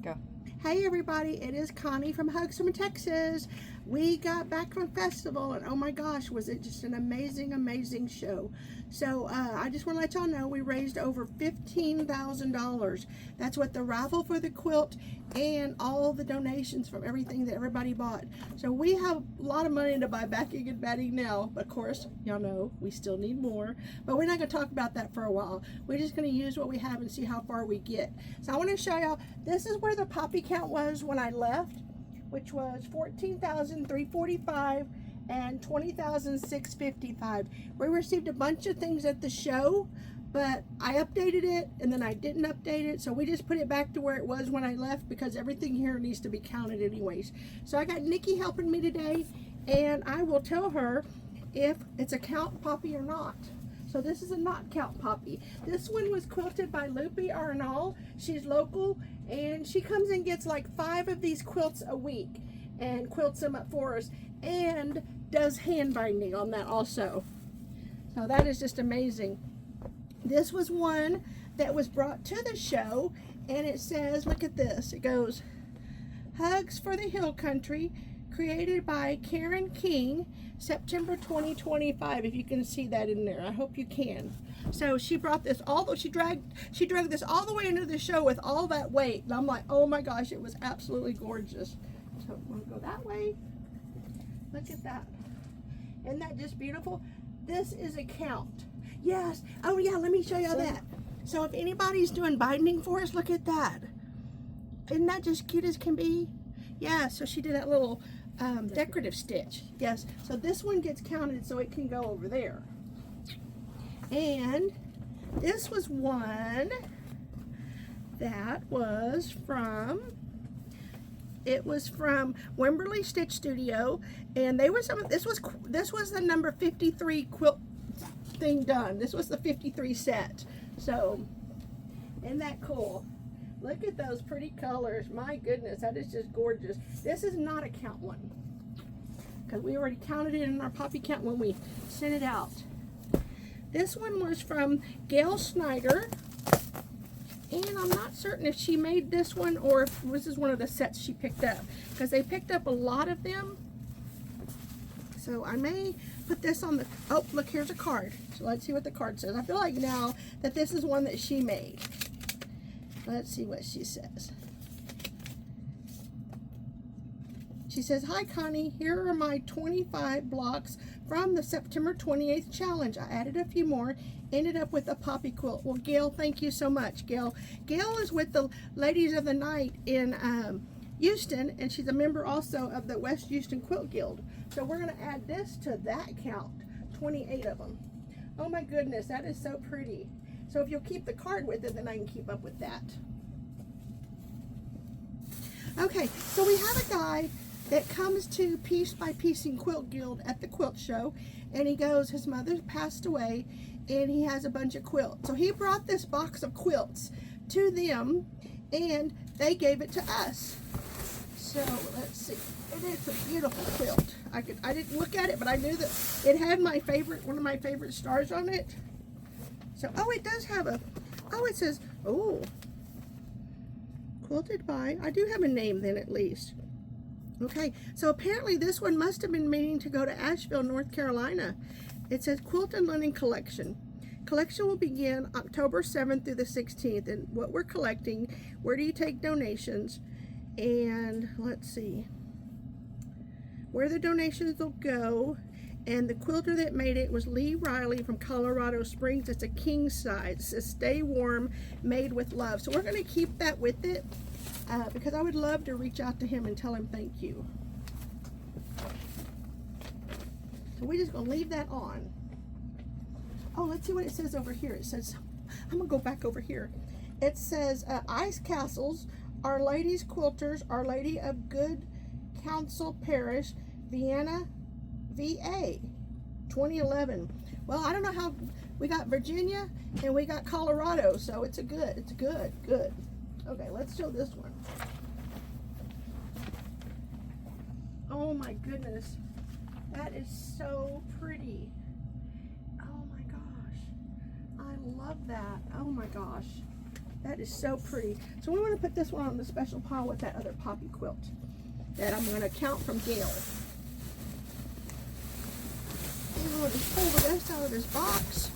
Go. Hey everybody, it is Connie from Hugs from Texas. We got back from festival and oh my gosh, was it just an amazing show. So I just want to let y'all know we raised over $15,000. That's what the raffle for the quilt and all the donations from everything that everybody bought. So we have a lot of money to buy backing and batting now. Of course, y'all know we still need more, but we're not going to talk about that for a while. We're just going to use what we have and see how far we get. So I want to show y'all, this is where the poppy count was when I left, which was 14,345 and 20,655. We received a bunch of things at the show, but I updated it and then I didn't update it, so we just put it back to where it was when I left because everything here needs to be counted anyways. So I got Nikki helping me today, and I will tell her if it's a count poppy or not. So this is a not count poppy. This one was quilted by Lupe Arnall. She's local and she comes and gets like 5 of these quilts a week and quilts them up for us and does hand binding on that also. So that is just amazing. This was one that was brought to the show, and it says, look at this, it goes, Hugs for the Hill Country, created by Karen King, September 2025. If you can see that in there, I hope you can. So she brought this, although she dragged this all the way into the show with all that weight, and I'm like, oh my gosh, it was absolutely gorgeous. So I'm gonna go that way. Look at that. Isn't that just beautiful? This is a count. Yes. Oh yeah, let me show y'all that. So if anybody's doing binding for us, look at that. Isn't that just cute as can be? Yeah, so she did that little decorative stitch. Yes, so this one gets counted so it can go over there. And this was one that was from, it was from Wimberley Stitch Studio, and they were this was the number 53 quilt thing done. This was the 53 set. So isn't that cool? Look at those pretty colors. My goodness, that is just gorgeous. This is not a count one because we already counted it in our poppy count when we sent it out. This one was from Gail Snyder, and I'm not certain if she made this one or if this is one of the sets she picked up, because they picked up a lot of them. So I may put this on the, oh look, here's a card. So let's see what the card says. I feel like now that this is one that she made. Let's see what she says. She says, hi Connie, here are my 25 blocks from the September 28th challenge. I added a few more, ended up with a poppy quilt. Well, Gail, thank you so much, Gail. Gail is with the Ladies of the Night in Houston, and she's a member also of the West Houston Quilt Guild. So we're gonna add this to that count, 28 of them. Oh my goodness, that is so pretty. So if you'll keep the card with it, then I can keep up with that. Okay, so we have a guy that comes to Piece by Piecing Quilt Guild at the quilt show, and he goes, his mother passed away, and he has a bunch of quilts. So he brought this box of quilts to them, and they gave it to us. So let's see, and it's a beautiful quilt. I didn't look at it, but I knew that it had my favorite, one of my favorite stars on it. So, oh, it does have a, oh, it says, oh, quilted by, I do have a name then at least. Okay, so apparently this one must have been meaning to go to Asheville, North Carolina. It says Quilt and Linen Collection. Collection will begin October 7th through the 16th. And what we're collecting, where do you take donations? And let's see, where the donations will go. And the quilter that made it was Lee Riley from Colorado Springs. It's a king size. It says Stay Warm, Made with Love. So we're going to keep that with it because I would love to reach out to him and tell him thank you. So we're just going to leave that on. Oh, let's see what it says over here. It says, I'm going to go back over here. It says Ice Castles, Our Lady's Quilters, Our Lady of Good Counsel Parish, Vienna, VA, 2011. Well, I don't know how, we got Virginia and we got Colorado, so it's good. Okay, let's show this one. Oh my goodness, that is so pretty. Oh my gosh, I love that. Oh my gosh, That is so pretty. So we want to put this one on the special pile with that other poppy quilt that I'm going to count from Gail. And I'm going to pull the rest out of this box.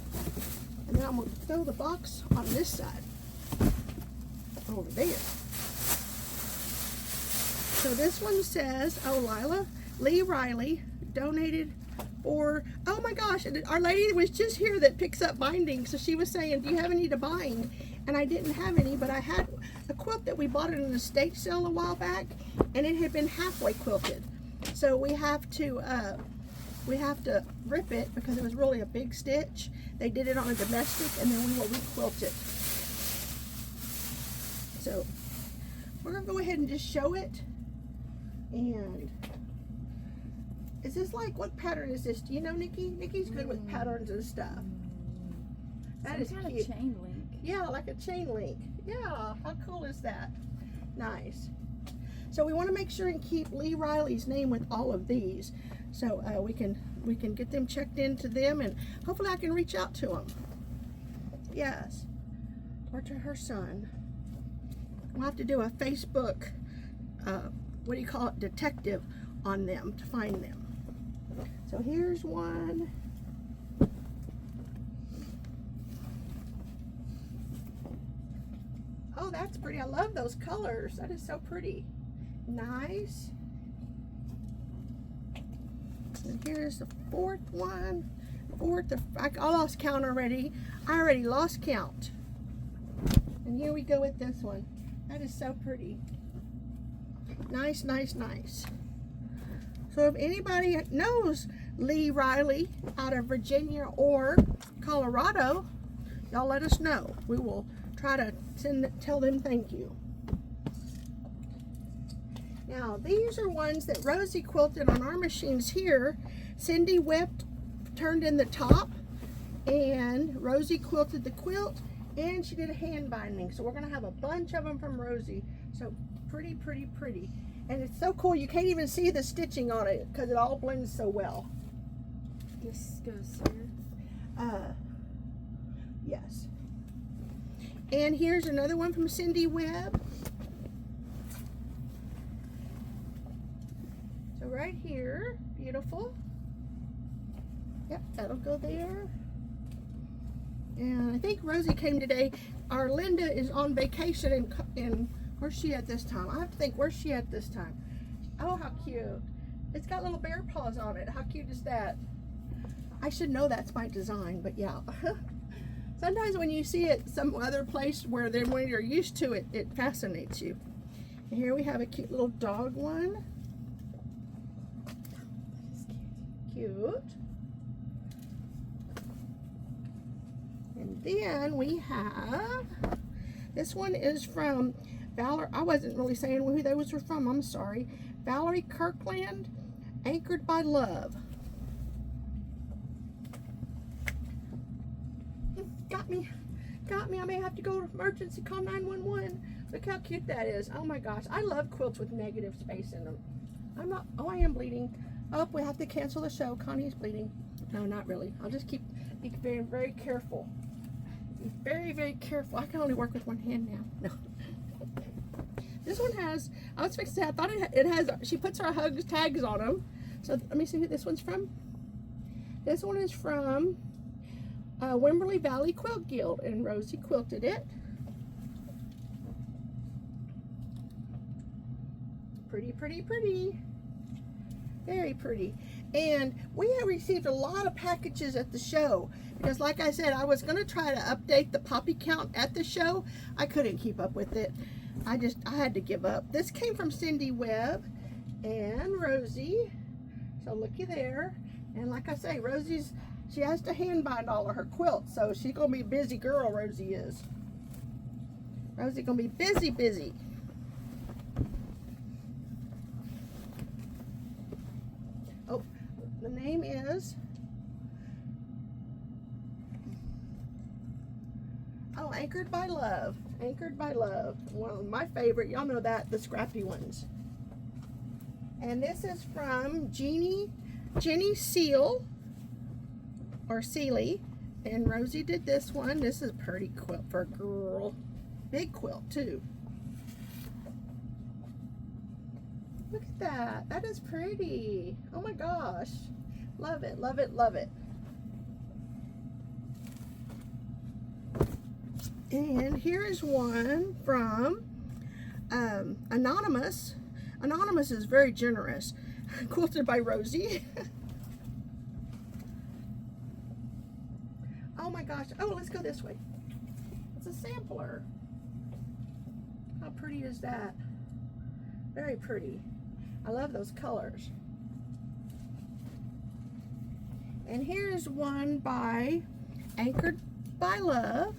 And then I'm going to throw the box on this side. Over there. So this one says, oh, Lila, Lee Riley donated for, oh my gosh, our lady was just here that picks up binding. So she was saying, do you have any to bind? And I didn't have any, but I had a quilt that we bought at an estate sale a while back, and it had been halfway quilted. So we have to rip it because it was really a big stitch. They did it on a domestic, and then we will re-quilt it. So we're gonna go ahead and just show it. And is this like, what pattern is this? Do you know, Nikki? Nikki's good with patterns and stuff. That is cute. Chain link. Yeah, like a chain link. Yeah, how cool is that? Nice. So we want to make sure and keep Lee Riley's name with all of these, so we can get them checked into them, and hopefully I can reach out to them. Yes, or to her son. We'll have to do a Facebook, what do you call it, detective on them to find them. So here's one. Oh, that's pretty. I love those colors. That is so pretty. Nice. And here's the fourth one. I lost count already. I already lost count. And here we go with this one. That is so pretty. Nice, nice, nice. So if anybody knows Lee Riley out of Virginia or Colorado, y'all let us know. We will try to tell them thank you. Now these are ones that Rosie quilted on our machines here. Cindy Webb turned in the top, and Rosie quilted the quilt, and she did a hand binding. So we're gonna have a bunch of them from Rosie. So pretty, pretty, pretty. And it's so cool, you can't even see the stitching on it because it all blends so well. This goes here. Yes. And here's another one from Cindy Webb. So right here, beautiful. Yep, that'll go there. And I think Rosie came today. Our Linda is on vacation in where's she at this time? I have to think, where's she at this time? Oh, how cute. It's got little bear paws on it. How cute is that? I should know that's my design, but yeah. Sometimes when you see it some other place where then when you're used to it, it fascinates you. And here we have a cute little dog one. Cute. And then we have, this one is from Valerie. I wasn't really saying who those were from. I'm sorry. Valerie Kirkland, Anchored by Love. Got me. I may have to go to emergency, call 911. Look how cute that is. Oh my gosh. I love quilts with negative space in them. I am bleeding. Oh, we have to cancel the show. Connie's bleeding. No, not really. I'll just be very, very careful. Be very, very careful. I can only work with one hand now. No. This one has, I was fixing to say, I thought it has, she puts her hugs tags on them. So let me see who this one's from. This one is from Wimberley Valley Quilt Guild, and Rosie quilted it. Pretty, pretty, pretty. Very pretty. And we have received a lot of packages at the show because, like I said, I was going to try to update the poppy count at the show. I couldn't keep up with it. I had to give up. This came from Cindy Webb and Rosie. So looky there. And like I say, she has to hand bind all of her quilts, so she's gonna be a busy girl. Rosie is. Rosie gonna be busy, busy. Oh, the name is. Oh, Anchored by Love. Anchored by Love. One of my favorite. Y'all know that, the scrappy ones. And this is from Jenny Seal. Or Sealy, and Rosie did this one. This is a pretty quilt for a girl. Big quilt too. Look at that. That is pretty. Oh my gosh. Love it, love it, love it. And here is one from Anonymous. Anonymous is very generous. Quilted by Rosie. Oh my gosh. Oh, let's go this way. It's a sampler. How pretty is that? Very pretty. I love those colors. And here's one by Anchored by Love.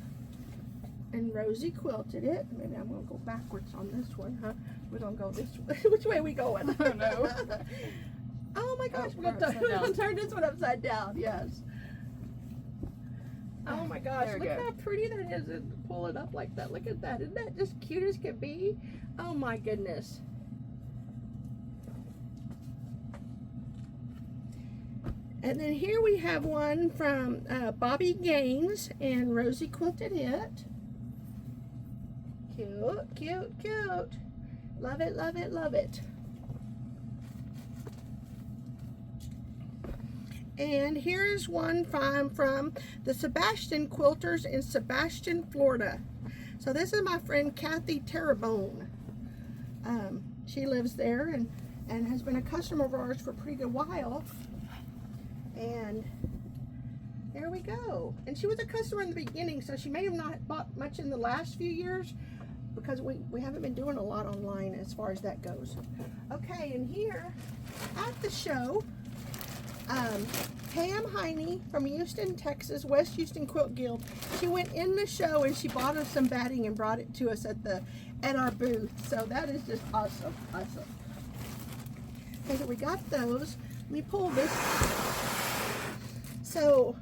And Rosie quilted it. Maybe I'm going to go backwards on this one, huh? We're going to go this way. Which way are we going? I don't know. Oh my gosh, Oh, we're going to turn this one upside down. Yes. Oh my gosh, There we look go. how pretty that is, and pull it up like that. Look at that. Isn't that just cute as can be? Oh my goodness. And then here we have one from Bobby Gaines, and Rosie quilted it. Cute, cute, cute. Love it, love it, love it. And here's one from the Sebastian Quilters in Sebastian, Florida. So this is my friend Kathy Terrebonne. She lives there and has been a customer of ours for a pretty good while. And there we go. And she was a customer in the beginning, so she may have not bought much in the last few years because we haven't been doing a lot online as far as that goes. Okay, and here at the show, Pam Heine from Houston, Texas, West Houston Quilt Guild. She went in the show and she bought us some batting and brought it to us at our booth. So that is just awesome, awesome. Okay, so we got those. Let me pull this. So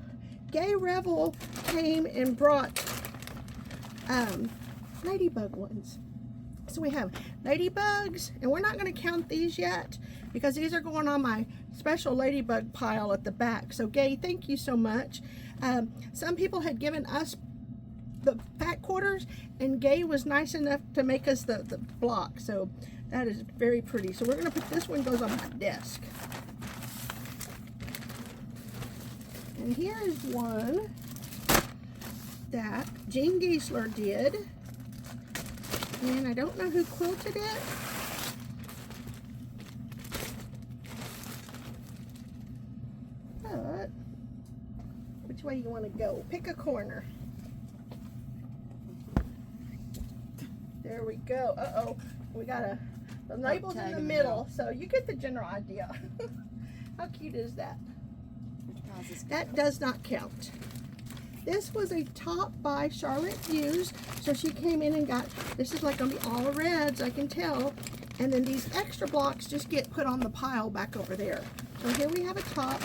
Gay Revel came and brought ladybug ones. So we have ladybugs, and we're not going to count these yet because these are going on my special ladybug pile at the back. So Gay, thank you so much. Some people had given us the fat quarters, and Gay was nice enough to make us the block. So that is very pretty. So we're going to put this one, goes on my desk. And here is one that Jean Giesler did. And I don't know who quilted it. But which way you want to go? Pick a corner. There we go. Uh-oh. We got the labels in the middle. So you get the general idea. How cute is that? That does not count. This was a top by Charlotte Hughes. So she came in and got, this is like going to be all reds, I can tell. And then these extra blocks just get put on the pile back over there. So here we have a top,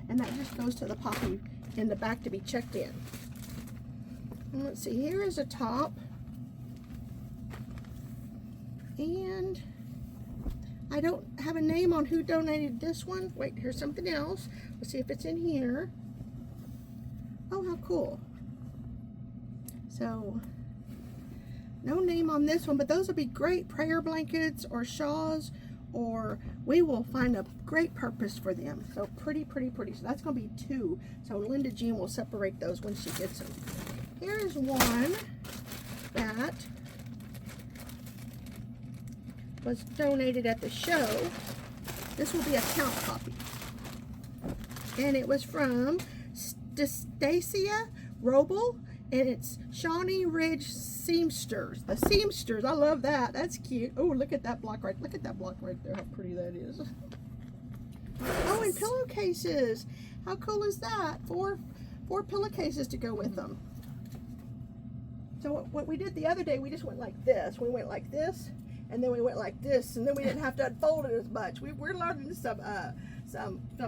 and that just goes to the poppy in the back to be checked in. And let's see, here is a top. And I don't have a name on who donated this one. Wait, here's something else. Let's see if it's in here. Oh, how cool. So, no name on this one, but those would be great prayer blankets or shawls, or we will find a great purpose for them. So pretty, pretty, pretty. So that's going to be two. So Linda Jean will separate those when she gets them. Here is one that was donated at the show. This will be a count copy. And it was from Stacia Roble, and it's Shawnee Ridge Seamsters. The Seamsters, I love that. That's cute. Oh, look at that block right. Look at that block right there. How pretty that is. Oh, and pillowcases. How cool is that? Four pillowcases to go with them. So what we did the other day, we just went like this. We went like this, and then we went like this, and then we didn't have to unfold it as much. We're learning some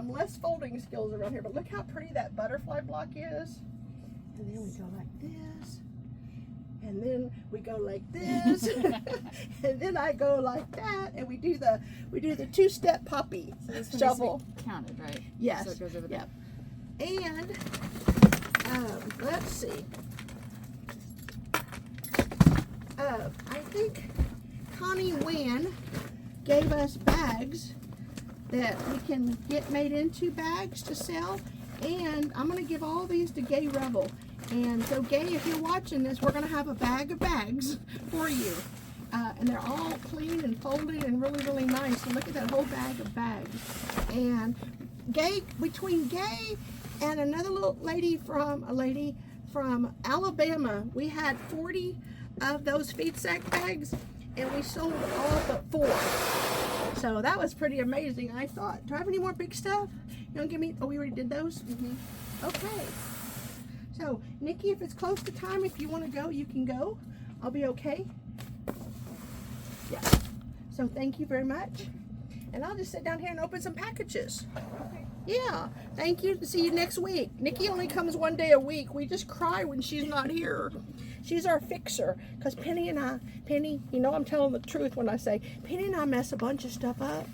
less folding skills around here, but look how pretty that butterfly block is. And then we go like this, and then we go like this, and then I go like that, and we do the two-step poppy So this one shuffle. needs to be counted, right? Yes. So it goes over there. Yep. And let's see. I think Connie Wynn gave us bags that we can get made into bags to sell, and I'm going to give all these to Gay Rebel. And so Gay, if you're watching this, we're going to have a bag of bags for you, and they're all clean and folded and really, really nice. So look at that whole bag of bags. And Gay, between Gay and another lady from Alabama, we had 40 of those feed sack bags, and we sold all but 4. So that was pretty amazing, I thought. Do I have any more big stuff? You want to give me? Oh, we already did those? Okay. So, Nikki, if it's close to time, if you want to go, you can go. I'll be okay. Yeah. So, thank you very much. And I'll just sit down here and open some packages. Okay. Yeah. Thank you. See you next week. Nikki only comes 1 day a week. We just cry when she's not here. She's our fixer. Because Penny, you know I'm telling the truth when I say, Penny and I mess a bunch of stuff up.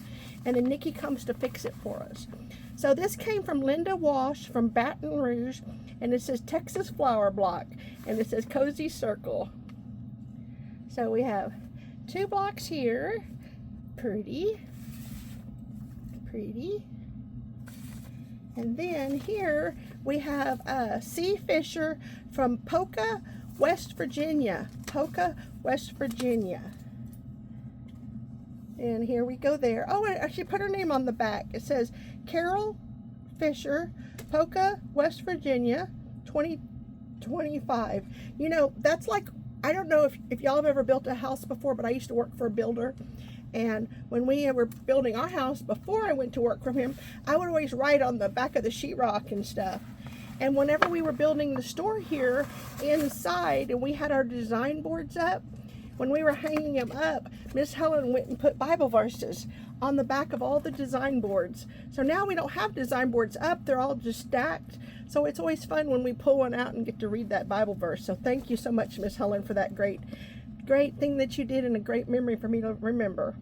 And then Nikki comes to fix it for us. So this came from Linda Walsh from Baton Rouge. And it says Texas Flower Block. And it says Cozy Circle. So we have 2 blocks here. Pretty. And then here we have C. Fisher from Poca, West Virginia. Poca, West Virginia. And here we go there. Oh, I should put her name on the back. It says Carol Fisher, Poca, West Virginia, 2025. You know, that's like, I don't know if y'all have ever built a house before, but I used to work for a builder. And when we were building our house, before I went to work from him, I would always write on the back of the sheetrock and stuff. And whenever we were building the store here inside, and we had our design boards up, when we were hanging them up, Miss Helen went and put Bible verses on the back of all the design boards. So now we don't have design boards up, they're all just stacked. So it's always fun when we pull one out and get to read that Bible verse. So thank you so much, Miss Helen, for that great thing that you did and a great memory for me to remember.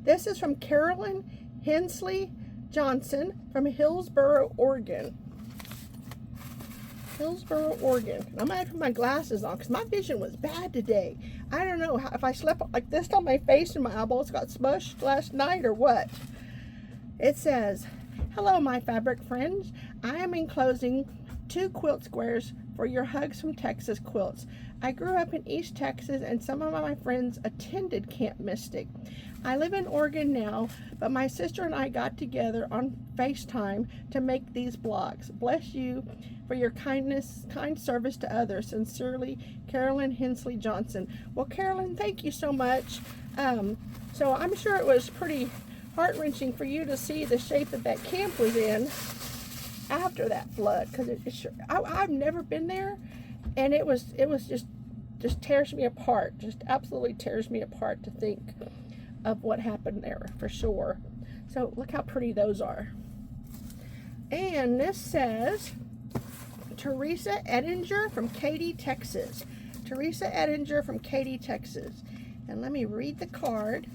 This is from Carolyn Hensley Johnson from Hillsboro, Oregon. Hillsboro, Oregon. I'm going to have to put my glasses on because my vision was bad today. I don't know if I slept like this on my face and my eyeballs got smushed last night or what. It says, hello, my fabric friends. I am enclosing 2 quilt squares for your Hugs from Texas quilts. I grew up in East Texas and some of my friends attended Camp Mystic. I live in Oregon now, but my sister and I got together on FaceTime to make these blocks. Bless you for your kindness, kind service to others. Sincerely, Carolyn Hensley Johnson. Well, Carolyn, thank you so much. So I'm sure it was pretty heart-wrenching for you to see the shape that that camp was in after that flood, because I've never been there, and it was just tears me apart, just absolutely tears me apart to think of what happened there, for sure. So look how pretty those are. And this says Teresa Edinger from Katy, Texas. Teresa Edinger from Katy, Texas. And let me read the card.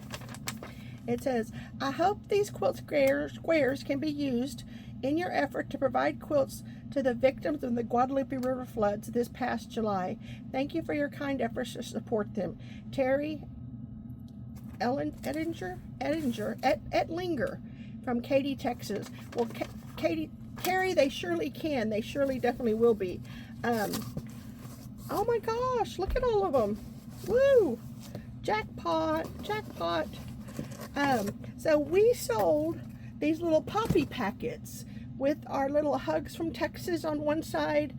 It says, I hope these quilt squares can be used in your effort to provide quilts to the victims of the Guadalupe River floods this past July. Thank you for your kind efforts to support them. Terry Etlinger from Katy, Texas. Well, Terry, they surely can. They surely definitely will be. Oh my gosh, look at all of them. Woo! Jackpot, jackpot. So we sold these little poppy packets with our little Hugs from Texas on one side,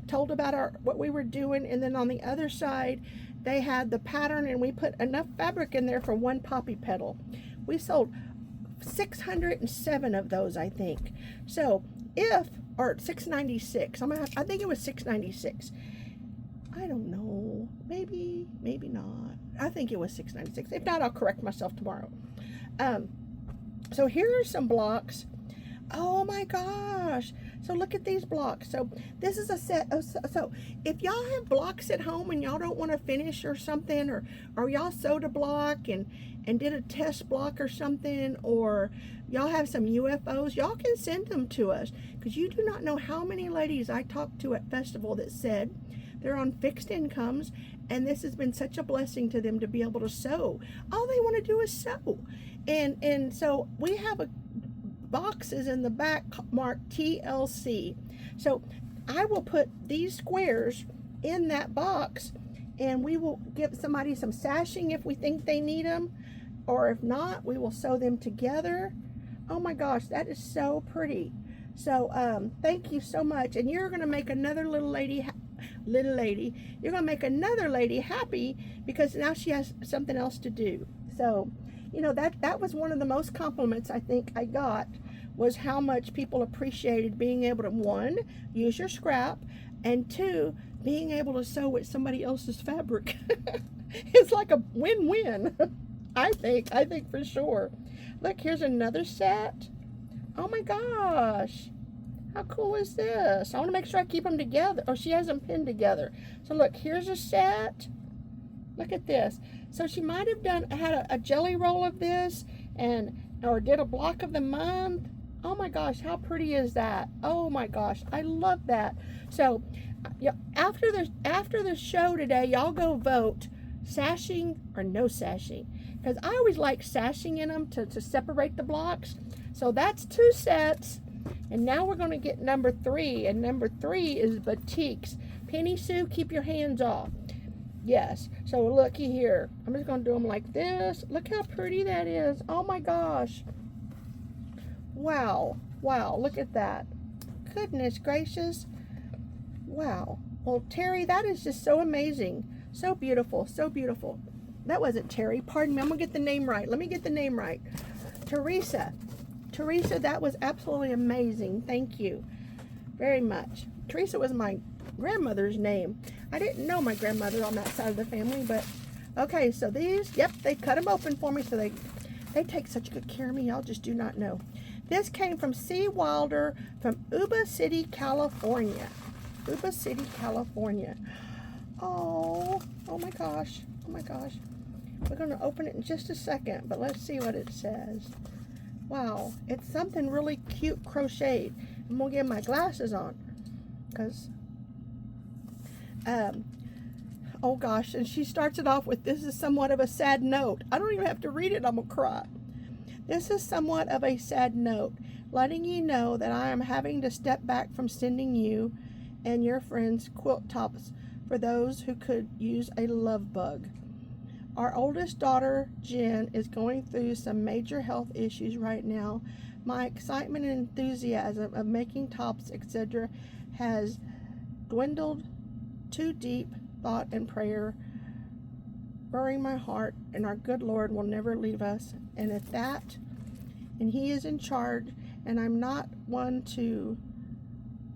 told about what we were doing, and then on the other side they had the pattern, and we put enough fabric in there for 1 poppy petal. We sold 607 of those, I think. So or 696. I think it was 696. I don't know. Maybe not. I think it was 696. If not, I'll correct myself tomorrow. So here are some blocks. Oh my gosh. So look at these blocks. So this is a set of, so if y'all have blocks at home and y'all don't want to finish or something, or y'all sewed a block and did a test block or something, or y'all have some UFOs, y'all can send them to us, because you do not know how many ladies I talked to at festival that said, They're on fixed incomes, and this has been such a blessing to them to be able to sew. All they want to do is sew. And so we have boxes in the back marked TLC. So I will put these squares in that box, and we will give somebody some sashing if we think they need them, or if not, we will sew them together. Oh my gosh, that is so pretty. So thank you so much. And you're going to make another you're going to make another lady happy, because now she has something else to do. So, you know, that was one of the most compliments I think I got, was how much people appreciated being able to, one, use your scrap, and two, being able to sew with somebody else's fabric. It's like a win-win. I think for sure. Look, here's another set. Oh my gosh. How cool is this? I want to make sure I keep them together. Oh, she has them pinned together. So look, here's a set. Look at this. So she might have had a jelly roll of this, or did a block of the month. Oh my gosh, how pretty is that? Oh my gosh, I love that. So after the show today, y'all go vote sashing or no sashing, because I always like sashing in them to separate the blocks. So that's 2 sets, and now we're going to get number 3, and number 3 is batiks. Penny Sue, keep your hands off. Yes, so looky here. I'm just going to do them like this. Look how pretty that is. Oh my gosh. Wow, wow, look at that. Goodness gracious. Wow. Well, Terry, that is just so amazing. So beautiful, so beautiful. That wasn't Terry. Pardon me, I'm going to get the name right. Let me get the name right. Teresa. Teresa, that was absolutely amazing. Thank you very much. Teresa was my grandmother's name. I didn't know my grandmother on that side of the family, but okay, so these, yep, they cut them open for me, so they take such good care of me. Y'all just do not know. This came from C. Wilder from Yuba City, California. Yuba City, California. Oh my gosh. Oh my gosh. We're going to open it in just a second, but let's see what it says. Wow, it's something really cute crocheted. I'm going to get my glasses on, because, oh gosh, and she starts it off with, this is somewhat of a sad note. I don't even have to read it, I'm going to cry. This is somewhat of a sad note, letting you know that I am having to step back from sending you and your friends quilt tops for those who could use a love bug. Our oldest daughter, Jen, is going through some major health issues right now. My excitement and enthusiasm of making tops, etc., has dwindled to deep thought and prayer, burying my heart, and our good Lord will never leave us. And at that, and He is in charge, and I'm not one to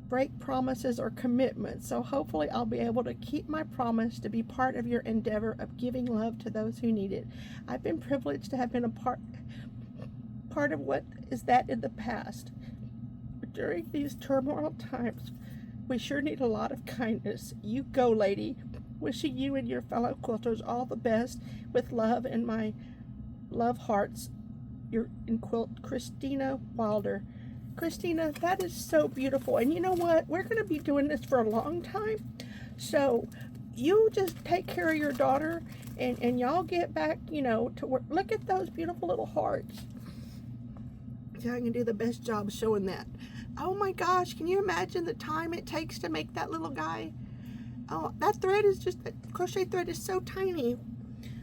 break promises or commitments, so hopefully I'll be able to keep my promise to be part of your endeavor of giving love to those who need it. I've been privileged to have been a part of what is that in the past. But during these turmoil times, we sure need a lot of kindness. You go, lady. Wishing you and your fellow quilters all the best with love, and my love hearts. Your in quilt, Christina Wilder. Christina, that is so beautiful. And you know what? We're going to be doing this for a long time. So you just take care of your daughter, and y'all get back, you know, to work. Look at those beautiful little hearts. See, I can do the best job showing that. Oh my gosh, can you imagine the time it takes to make that little guy? Oh, that thread is just, that crochet thread is so tiny.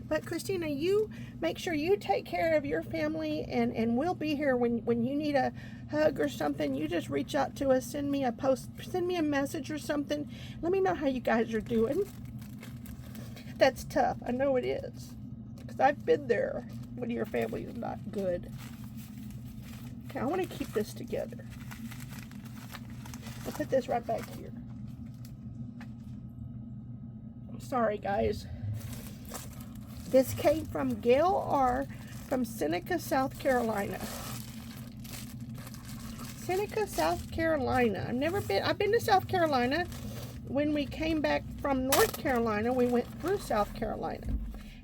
But Christina, you make sure you take care of your family, and we'll be here when you need a hug or something. You just reach out to us, send me a post, send me a message or something. Let me know how you guys are doing. That's tough. I know it is, because I've been there when your family is not good. Okay, I want to keep this together. I'll put this right back here. I'm sorry, guys. This came from Gail R. from Seneca, South Carolina. Seneca, South Carolina. I've been to South Carolina. When we came back from North Carolina, we went through South Carolina.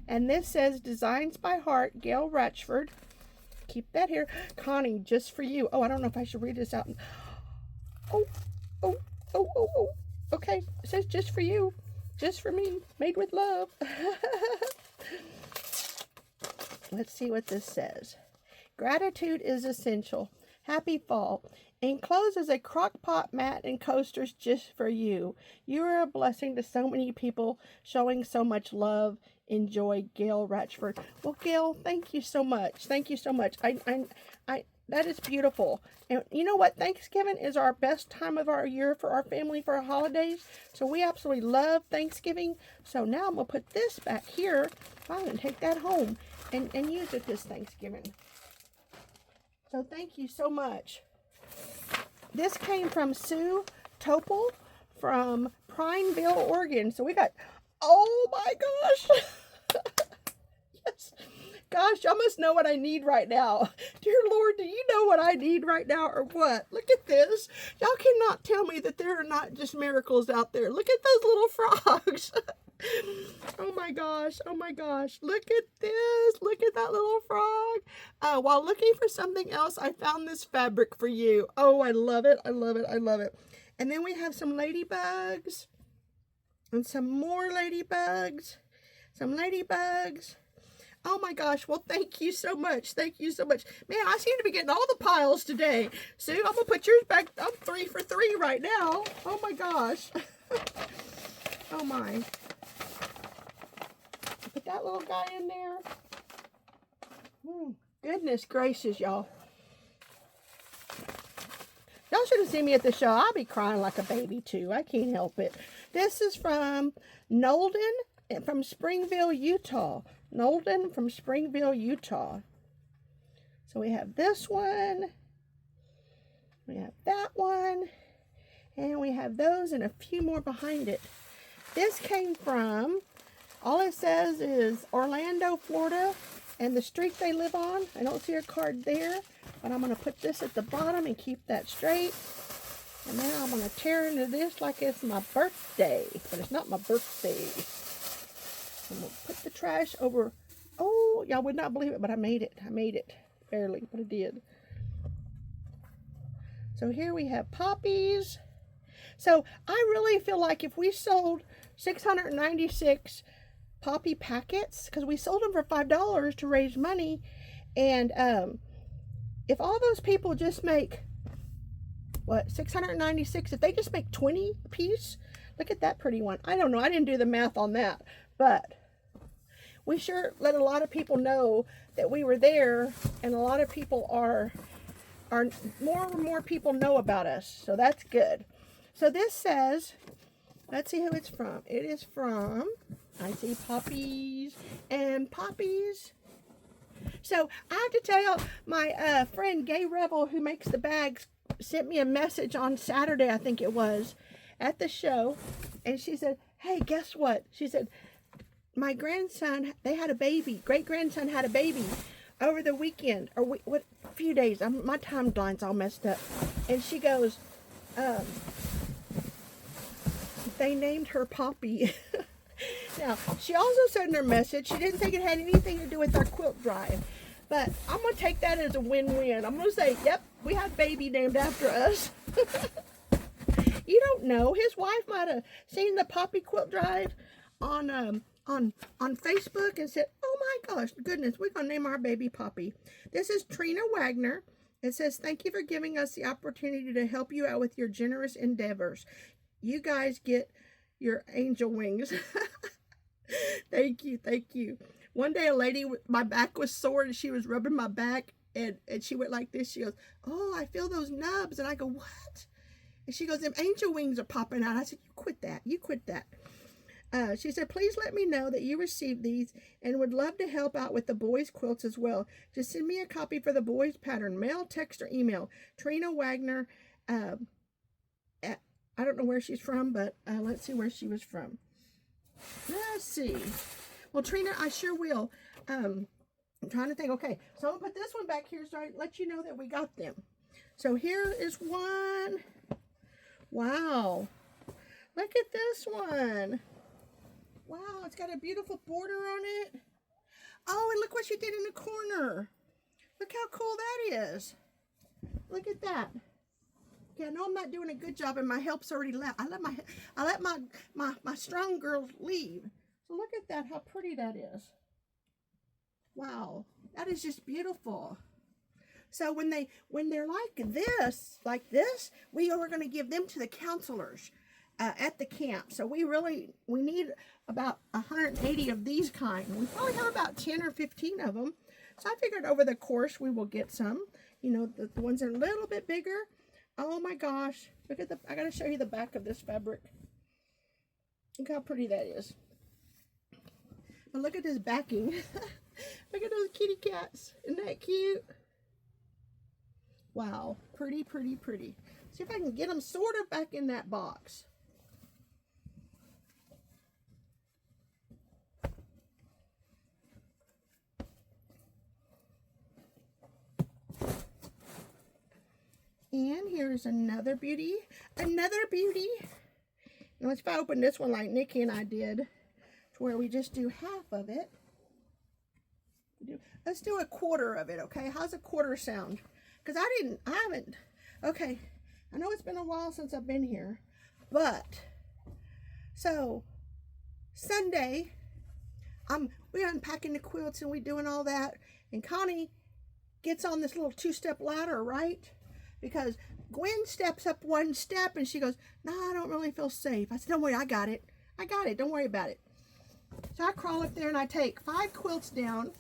And this says, Designs by Heart, Gail Ratchford. Keep that here. Connie, just for you. Oh, I don't know if I should read this out. Oh. Okay, it says just for you. Just for me. Made with love. Let's see what this says. Gratitude is essential. Happy fall. Enclosed is a crock pot mat and coasters just for you. You are a blessing to so many people, showing so much love. Enjoy, Gail Ratchford. Well, Gail, thank you so much. Thank you so much. That is beautiful. And you know what? Thanksgiving is our best time of our year for our family, for our holidays. So we absolutely love Thanksgiving. So now I'm going to put this back here. I'm going to take that home and use it this Thanksgiving. So thank you so much. This came from Sue Topol from Prineville, Oregon. So we got, oh my gosh. Yes. Gosh, y'all must know what I need right now. Dear Lord, do you know what I need right now or what? Look at this. Y'all cannot tell me that there are not just miracles out there. Look at those little frogs. Oh my gosh. Oh my gosh. Look at this. Look at that little frog. While looking for something else, I found this fabric for you. Oh, I love it. I love it. I love it. And then we have some ladybugs. And some more ladybugs. Some ladybugs. Oh my gosh. Well, thank you so much. Thank you so much. Man, I seem to be getting all the piles today. Sue, I'm going to put yours back. I'm 3 for 3 right now. Oh my gosh. Oh my. Put that little guy in there. Goodness gracious, y'all. Y'all should have seen me at the show. I'll be crying like a baby too. I can't help it. This is from Nolden from Springville, Utah. Nolden from Springville, Utah. So we have this one. We have that one. And we have those and a few more behind it. This came from, all it says is Orlando, Florida, and the street they live on. I don't see a card there, but I'm going to put this at the bottom and keep that straight. And now I'm going to tear into this like it's my birthday, but it's not my birthday. I'm going to put the trash over. Oh, y'all would not believe it, but I made it. I made it. Barely, but I did. So here we have poppies. So I really feel like if we sold 696 poppy packets, because we sold them for $5 to raise money, and if all those people just make, what, 696, if they just make 20 a piece, look at that pretty one. I don't know, I didn't do the math on that, but we sure let a lot of people know that we were there, and a lot of people are more and more people know about us, so that's good. So this says, let's see who it's from. It is from, I see poppies and poppies. So I have to tell y'all, my friend Gay Revel, who makes the bags, sent me a message on Saturday, I think it was, at the show. And she said, hey, guess what? She said, my grandson, they had a baby. Great-grandson had a baby over the weekend, or what, a few days. My timeline's all messed up. And she goes, they named her Poppy. Now, she also said in her message, she didn't think it had anything to do with our quilt drive. But I'm going to take that as a win-win. I'm going to say, yep, we have a baby named after us. You don't know. His wife might have seen the Poppy quilt drive on Facebook and said, oh my gosh, goodness, we're going to name our baby Poppy. This is Trina Wagner. It says, thank you for giving us the opportunity to help you out with your generous endeavors. You guys get your angel wings. Thank you. Thank you. One day a lady, my back was sore and she was rubbing my back and she went like this. She goes, oh, I feel those nubs. And I go, what? And she goes, them angel wings are popping out. I said, you quit that. You quit that. She said, please let me know that you received these and would love to help out with the boys' quilts as well. Just send me a copy for the boys' pattern. Mail, text, or email. Trina Wagner. I don't know where she's from, but let's see where she was from. Let's see. Well, Trina, I sure will. I'm trying to think. Okay, so I'm going to put this one back here so I let you know that we got them. So here is one. Wow. Look at this one. Wow, it's got a beautiful border on it. Oh, and look what she did in the corner. Look how cool that is. Look at that. Okay, I know I'm not doing a good job and my help's already left. I let my strong girls leave. So look at that, how pretty that is. Wow, that is just beautiful. So when they're like this, we are going to give them to the counselors at the camp. So we need about 180 of these kind. We probably have about 10 or 15 of them. So I figured over the course we will get some. You know, the ones that are a little bit bigger. Oh my gosh, look at I got to show you the back of this fabric. Look how pretty that is. But look at this backing. Look at those kitty cats. Isn't that cute? Wow, pretty, pretty, pretty. See if I can get them sort of back in that box. And here's another beauty. Another beauty. Now if I open this one like Nikki and I did, to where we just do half of it. Let's do a quarter of it, okay? How's a quarter sound? Because I haven't. Okay, I know it's been a while since I've been here, but, so, Sunday, we're unpacking the quilts and we're doing all that, and Connie gets on this little 2-step ladder, right? Because Gwen steps up 1 step and she goes, no, I don't really feel safe. I said, don't worry, I got it. Don't worry about it. So I crawl up there and I take 5 quilts down.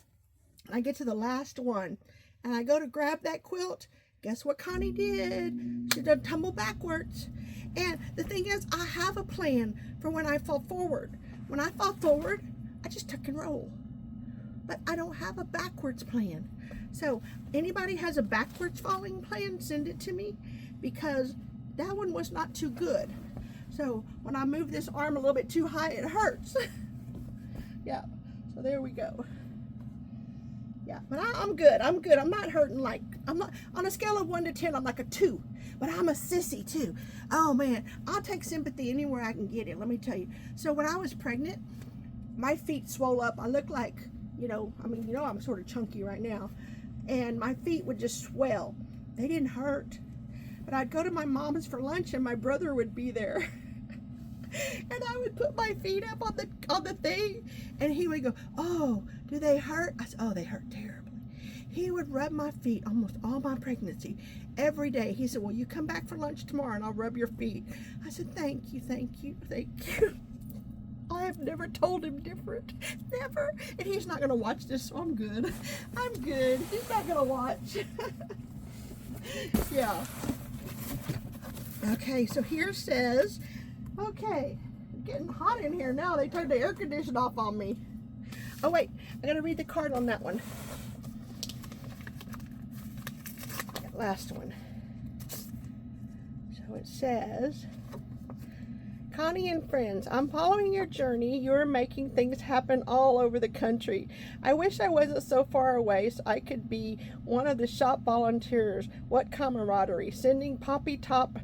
And I get to the last one. And I go to grab that quilt. Guess what Connie did? She did tumble backwards. And the thing is, I have a plan for when I fall forward. When I fall forward, I just tuck and roll. But I don't have a backwards plan. So anybody has a backwards falling plan, send it to me, because that one was not too good. So when I move this arm a little bit too high, it hurts. Yeah, so there we go. Yeah, but I'm good. I'm good. I'm not hurting like, I'm not, on a scale of 1 to 10, I'm like a 2. But I'm a sissy too. Oh man, I'll take sympathy anywhere I can get it, let me tell you. So when I was pregnant, my feet swole up. I look like, you know, I mean, you know, I'm sort of chunky right now. And my feet would just swell. They didn't hurt. But I'd go to my mom's for lunch and my brother would be there. And I would put my feet up on the thing, and he would go, oh, do they hurt? I said, oh, they hurt terribly. He would rub my feet almost all my pregnancy, every day. He said, well, you come back for lunch tomorrow and I'll rub your feet. I said, thank you, thank you, thank you. I have never told him different, never. And he's not gonna watch this, so I'm good. I'm good, he's not gonna watch. Yeah. Okay, so here says, okay, getting hot in here now. They turned the air conditioner off on me. Oh wait, I gotta read the card on that one. That last one. So it says, Connie and friends, I'm following your journey. You're making things happen all over the country. I wish I wasn't so far away so I could be one of the shop volunteers. What camaraderie. Sending Poppy Top,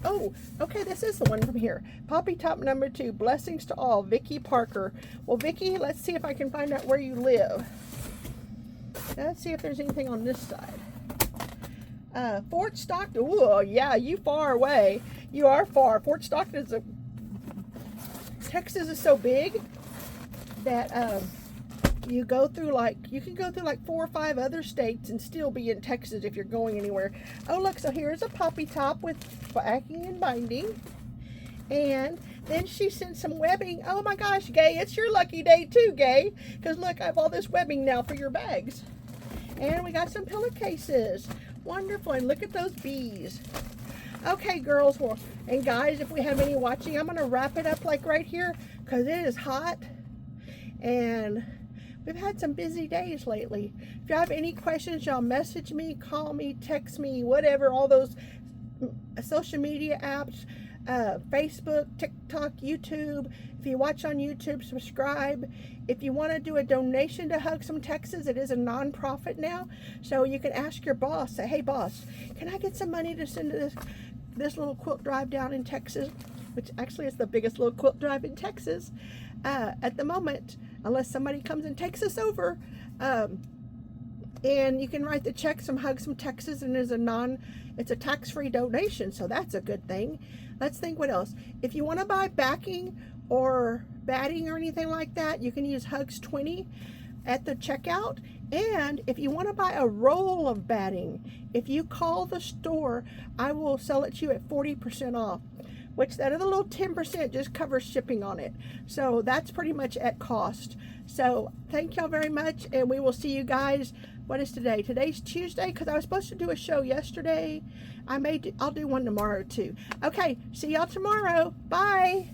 oh, okay, this is the one from here. Poppy Top number 2, blessings to all, Vicky Parker. Well, Vicky, let's see if I can find out where you live. Let's see if there's anything on this side. Fort Stockton, oh, yeah, you far away. You are far. Fort Stockton is Texas is so big that, you can go through like 4 or 5 other states and still be in Texas if you're going anywhere. Oh look, so here's a Poppy Top with backing and binding. And then she sent some webbing. Oh my gosh, Gay, it's your lucky day too, Gay. Because look, I have all this webbing now for your bags. And we got some pillowcases. Wonderful, and look at those bees. Okay, girls, well, and guys, if we have any watching, I'm gonna wrap it up like right here because it is hot. And we've had some busy days lately. If you have any questions, y'all message me, call me, text me, whatever, all those social media apps, Facebook, TikTok, YouTube. If you watch on YouTube, subscribe. If you want to do a donation to Hug Some Texas, it is a non-profit now. So you can ask your boss, say, hey boss, can I get some money to send to this little quilt drive down in Texas? Which actually is the biggest little quilt drive in Texas at the moment, unless somebody comes and takes us over. And you can write the check from Hugs from Texas, and it's a tax-free donation, so that's a good thing. Let's think what else. If you want to buy backing or batting or anything like that, you can use Hugs 20 at the checkout. And if you want to buy a roll of batting, if you call the store, I will sell it to you at 40% off, which that other little 10% just covers shipping on it. So that's pretty much at cost. So thank y'all very much, and we will see you guys. What is today? Today's Tuesday, because I was supposed to do a show yesterday. I'll do one tomorrow too. Okay, see y'all tomorrow. Bye.